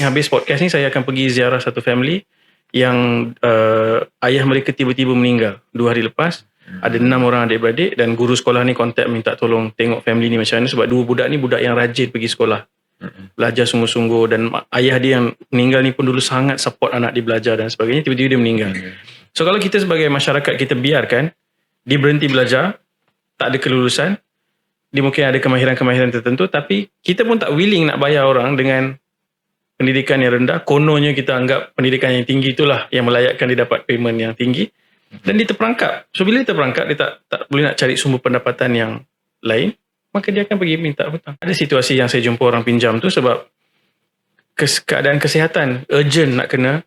habis podcast ni saya akan pergi ziarah satu family yang ayah mereka tiba-tiba meninggal 2 hari lepas. Ada 6 orang adik-beradik dan guru sekolah ni kontak minta tolong tengok family ni macam mana, sebab 2 budak ni budak yang rajin pergi sekolah, belajar sungguh-sungguh, dan ayah dia yang meninggal ni pun dulu sangat support anak dia belajar dan sebagainya, tiba-tiba dia meninggal. So kalau kita sebagai masyarakat kita biarkan dia berhenti belajar, tak ada kelulusan, dia mungkin ada kemahiran-kemahiran tertentu, tapi kita pun tak willing nak bayar orang dengan pendidikan yang rendah. Kononnya kita anggap pendidikan yang tinggi itulah yang melayakkan dia dapat payment yang tinggi, dan dia terperangkap. So bila dia terperangkap, dia tak boleh nak cari sumber pendapatan yang lain, maka dia akan pergi minta hutang. Ada situasi yang saya jumpa orang pinjam tu sebab keadaan kesihatan urgent, nak kena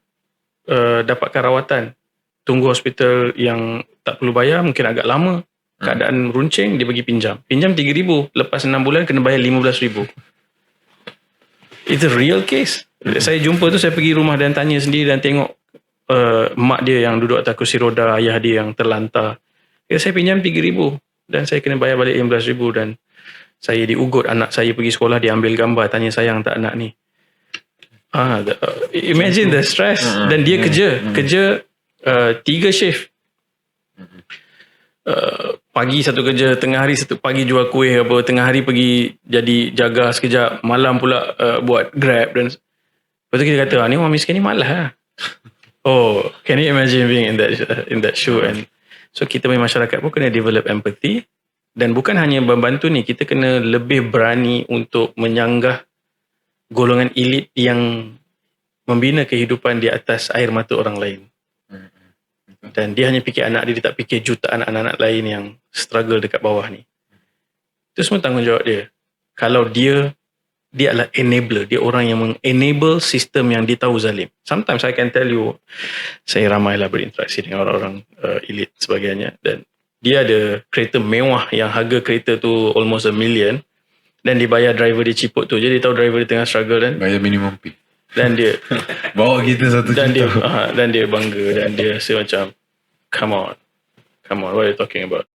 dapatkan rawatan, tunggu hospital yang tak perlu bayar, mungkin agak lama, keadaan runcing, dia pergi pinjam 3,000, lepas 6 bulan kena bayar 15,000. It's a real case. Saya jumpa tu, saya pergi rumah dan tanya sendiri dan tengok mak dia yang duduk atas kursi roda, ayah dia yang terlantar. Saya pinjam 3,000 dan saya kena bayar balik 15,000, dan saya diugut anak saya pergi sekolah, dia ambil gambar, tanya sayang tak anak ni. Imagine the stress. Dan dia kerja 3 shift. Pagi satu kerja, tengah hari satu, pagi jual kuih apa, tengah hari pergi jadi jaga sekejap, malam pula buat Grab. Dan lepas tu kita kata, ni orang miskin ni malas lah. Oh, can you imagine being in that shoe? And so kita punya masyarakat pun kena develop empathy, dan bukan hanya membantu ni, kita kena lebih berani untuk menyanggah golongan elit yang membina kehidupan di atas air mata orang lain. Dan dia hanya fikir anak dia tak fikir jutaan anak-anak lain yang struggle dekat bawah ni. Itu semua tanggungjawab dia. Kalau dia adalah enabler, dia orang yang mengenable sistem yang dia tahu zalim. Sometimes I can tell you, saya ramailah berinteraksi dengan orang-orang elit sebagainya, dan dia ada kereta mewah yang harga kereta tu almost $1 million, dan dia bayar driver dia ciput tu. Jadi dia tahu driver dia tengah struggle, dan bayar minimum pay. Dan dia bawa kita 1 juta. Dan dia bangga, dan dia rasa macam come on, what are you talking about?